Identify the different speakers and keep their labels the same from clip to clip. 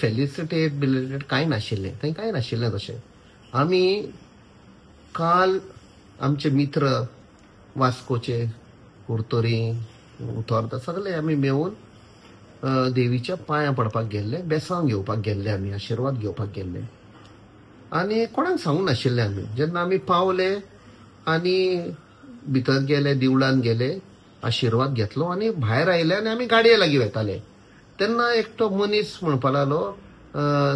Speaker 1: फेलिसिटेबिलिटेड कांय नाशिल्लें, थंय कांय नाशिल्लें तशें. आमी काल आमचे मित्र वास्कोचे, कुर्तोरी, उतोर्दा सगळे आमी मेळून देवीच्या पांयां पडपाक गेल्ले, बेसांव घेवपाक गेल्ले, आमी आशिर्वाद घेवपाक गेल्ले. आनी कोणाक सांगूंक नाशिल्लें आमी. जेन्ना आमी पावले आनी भितर गेले, देवळान गेले, आशिर्वाद घेतलो आनी भायर आयले आनी आमी गाडये लागीं वेताले. तेन्ना एकटो मनीस म्हणपा लागलो,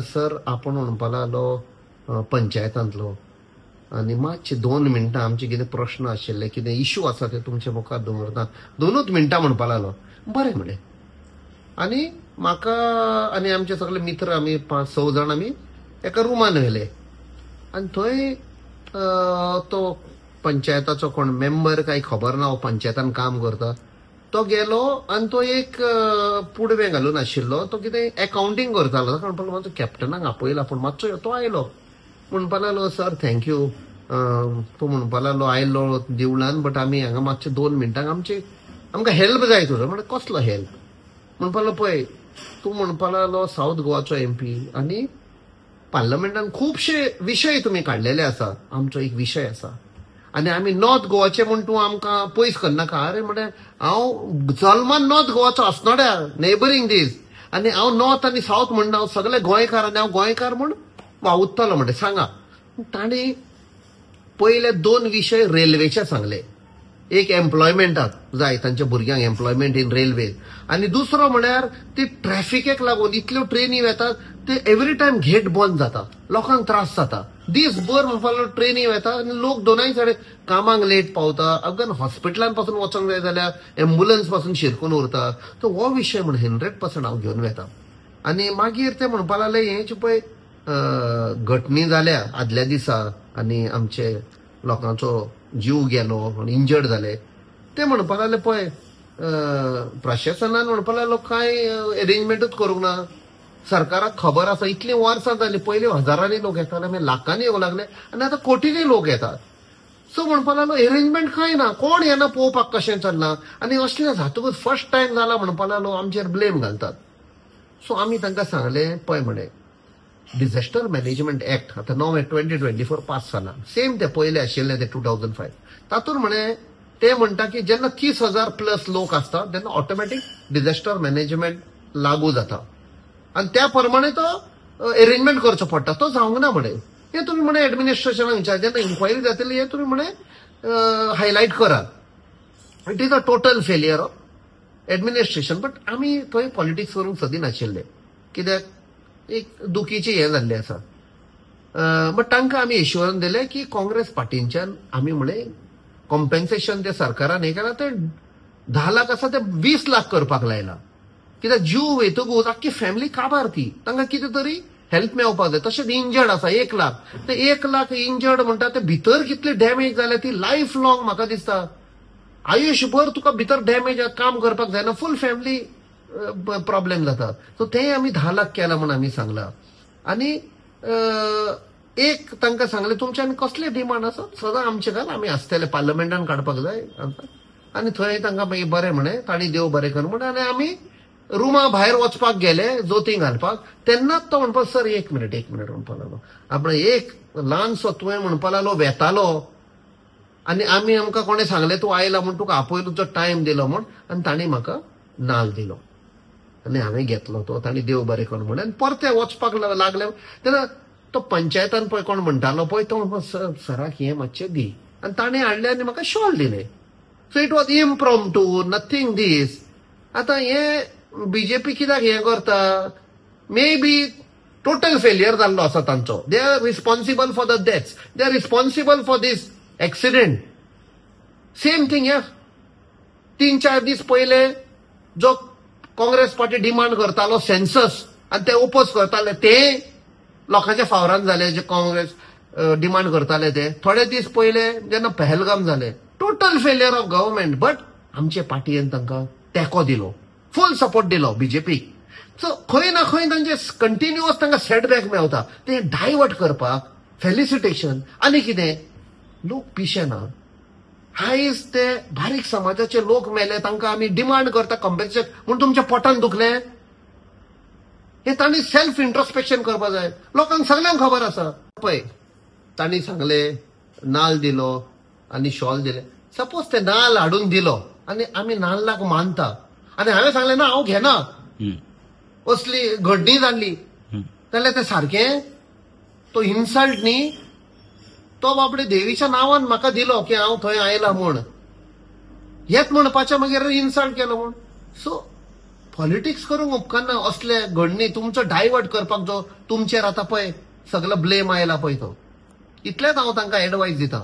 Speaker 1: सर आपूण म्हणपा लागलो पंचायतांतलो, आनी मातशे 2 मिनटां आमचे कितें प्रश्न आशिल्ले, कितें इश्यू आसा ते तुमचे मुखार दवरता, 2च मिनटां म्हणपा लागलो. बरें म्हणे. आनी म्हाका आनी आमचे सगळे मित्र आमी 5-6 जाण आमी एका रुमान व्हेले आनी थंय तो पंचायताचो कोण मेंबर काय खबर ना, पंचायतान काम करता, तो गेलो आनी तो एक पुडवे घालून आशिल्लो, तो कितें अकाउंटिंग करतालो. ताका म्हणपाक लागलो कॅप्टनाक आपयला पूण मातसो तो आयलो. म्हणपा लागलो सर थँक्यू. तो म्हणपा लागलो आयलो देवळान, बट आमी हांगा मातशे 2 मिनटांक आमकां हेल्प जाय तुजो. म्हणजे कसलो हेल्प? म्हणपा लागलो पळय तूं म्हणपा लागलो साऊथ गोवाचो MP आनी पार्लमेंटान खुबशे विशय तुमी काडलेले आसा. आमचो एक विशय आसा आनी आमी नॉर्थ गोवाचे म्हूण तूं आमकां पयस करनाका. अरे म्हणजे हांव जल्मान नॉर्थ गोवाचो आसनोड्या, नेबरिंग दीस, आनी हांव नॉर्थ आनी साऊथ म्हणटा हांव सगळे गोंयकार आनी हांव गोंयकार म्हूण वावुरतलो म्हणजे सांगा. तांणी पयले 2 विशय रेल्वेचे सांगले. एक एम्प्लॉयमेंटाक जाय, तांच्या भुरग्यांक एम्प्लॉयमेंट इन रेल्वे, आनी दुसरो म्हळ्यार ती ट्रॅफिकेक लागून इतल्यो ट्रेनी येतात ते एवरी टायम गेट बंद जाता, लोकांक त्रास जाता. दिसभर म्हणपाक ट्रेनी येता आनी लोक दोनाय सायडीन कामाक लेट पावता. अगन हॉस्पिटलान पासून वचोंक जाय जाल्यार एम्ब्युलन्स पासून शिरकून उरता. तो हो विशय म्हण 100% हांव घेवन वेता. आनी मागीर ते म्हणपा लागले हेचे पळय घटनी जाल्या आदल्या दिसा आनी आमचे लोकांचो जीव गेलो, इंजर्ड जाले. ते म्हणपा लागले पळय प्रशासनान म्हणपा लागलो कांय अरेंजमेंटूच करूंक ना. सरकाराक खबर आसा इतली वर्सां जाली, पयलीं हजारांनी लोक येताले, मागीर लाखांनी येवंक लागले आनी आतां कोटींनी लोक येतात. सो म्हणपा लागलो अरेंजमेंट कांय ना, कोण येना पळोवपाक कशें चल्लां. आनी असलें जातकूच फर्स्ट टायम जाला म्हणपा लागलो आमचेर ब्लेम घालतात. सो आमी तांकां सांगलें पळय म्हणे डिझास्टर मॅनेजमेंट ऍक्ट आतां नवे 2024 पास जाला, सेम ते पयले आशिल्ले ते 2005. तातूंत म्हणे ते म्हणटा की जेन्ना 30,000+ लोक आसता तेन्ना ऑटोमॅटीक डिझास्टर मॅनेजमेंट लागू जाता आनी त्या प्रमाणे तो अरेंजमेंट करचो पडटा. तो जावंक ना म्हणे. हे तुमी म्हणे एडमिनिस्ट्रेशनाक विचार, जेन्ना इन्क्वायरी जातली हे तुमी म्हणे हायलायट करात. It is a total failure of administration. But आमी थंय पॉलिटिक्स करूंक सदी नाशिल्ले, कित्याक एक दुखीची हे जाल्ली आसा. बट तांकां आमी एश्युरन्स दिले की काँग्रेस पार्टींच्यान आमी म्हणे कॉम्पेन्सेशन ते सरकारान हे केला ते 10 लाख आसा ते 20 लाख करपाक लायला. कित्याक जीव वयतकूच आख्खी फॅमिली काबार ती, तांकां कितें तरी हेल्प मेळपाक जाय. तशेंच इंजर्ड आसा 1 लाख, ते 1 लाख इंजर्ड म्हणटा ते भितर कितली डॅमेज जाल्या ती लायफ लॉंग म्हाका दिसता आयुश्यभर तुका भितर डॅमेज काम करपाक जायना, फूल फॅमिली प्रॉब्लेम जाता. सो ते आमी 10 लाख केला म्हणून आमी सांगला. आनी एक तांकां सांगलें तुमच्यान कसले डिमांड आसा सदां आमचे घाल, आमी आसतले पार्लमेंटान काडपाक जाय. आनी थंय तांकां मागीर बरें म्हणे ताणी देव बरें कर म्हण. आनी आमी रुमा भायर वचपाक गेले जोतीं घालपाक, तेन्नाच तो म्हणपाक सर 1 मिनट म्हणपा लागलो. आपण एक ल्हानसो तुवें म्हणपा लागलो वेतालो आनी आमकां कोणें सांगलें तूं आयला म्हूण तुका आपयलूचो टायम दिलो म्हूण, आनी ताणी म्हाका नाल दिलो आनी हांवें घेतलो तो. ताणी देव बरें कर म्हण. आनी परते वचपाक लागले तेन्ना तो पंचायतान पळय कोण म्हणटालो पळय तो म्हणपा सराक हें मातशें दी, आनी ताणें हाडलें आनी म्हाका शॉल दिलें. So it was impromptu, nothing दीस. आतां हें बीजेपी कित्याक हें करता? मे बी टोटल फेलियर जाल्लो आसा तांचो. They are responsible for the deaths, they are responsible for these accident. Same thing हे 3-4 दीस पयले जो काँग्रेस पार्टी डिमांड करतालो सेन्सस आनी ते ओपोज करताले ते लोकांच्या फावरान जाले. जे काँग्रेस डिमांड करताले ते थोडे दीस पयले जेन्ना पहलगाम जाले, total failure of government. But आमचे पार्टीन तांकां तेंको दिलो, फूल सपोर्ट दिलो बीजेपीक. सो खंय ना खंय तांचे कंटिन्युअस तांकां सेटबॅक मेवता. ते डायवर्ट करपाक फेलिसिटेशन आनी कितें लोक पिशेना. आयज ते बारीक समाजाचे लोक मेले, तांकां आमी डिमांड करता कॉम्पेन्सेशन म्हूण तुमच्या पोटान दुखलें. हे तांणी सेल्फ इंट्रोस्पेक्शन करपाक जाय. लोकांक सगळ्यांक खबर आसा पळय. तांणी सांगले नाल्ल दिलो आनी शॉल दिले. सपोज ते नाल्ल हाडून दिलो आनी आमी नाल्लाक मानता आनी हांवें सांगलें ना हांव घेना, असली घडणी जाल्ली, जाल्यार तें सारकें? तो इन्सल्ट न्ही. तो बाबडे देवीच्या नांवान म्हाका दिलो की हांव थंय आयला म्हूण, हेच म्हणपाचें मागीर इन्सल्ट केलो म्हूण. सो पॉलिटिक्स करूंक उपकारना. असले घडणी तुमचो डायवर्ट करपाक जो तुमचेर आतां पळय सगळो ब्लेम आयला पळय तो, इतलेंच हांव तांकां एडवायस दितां.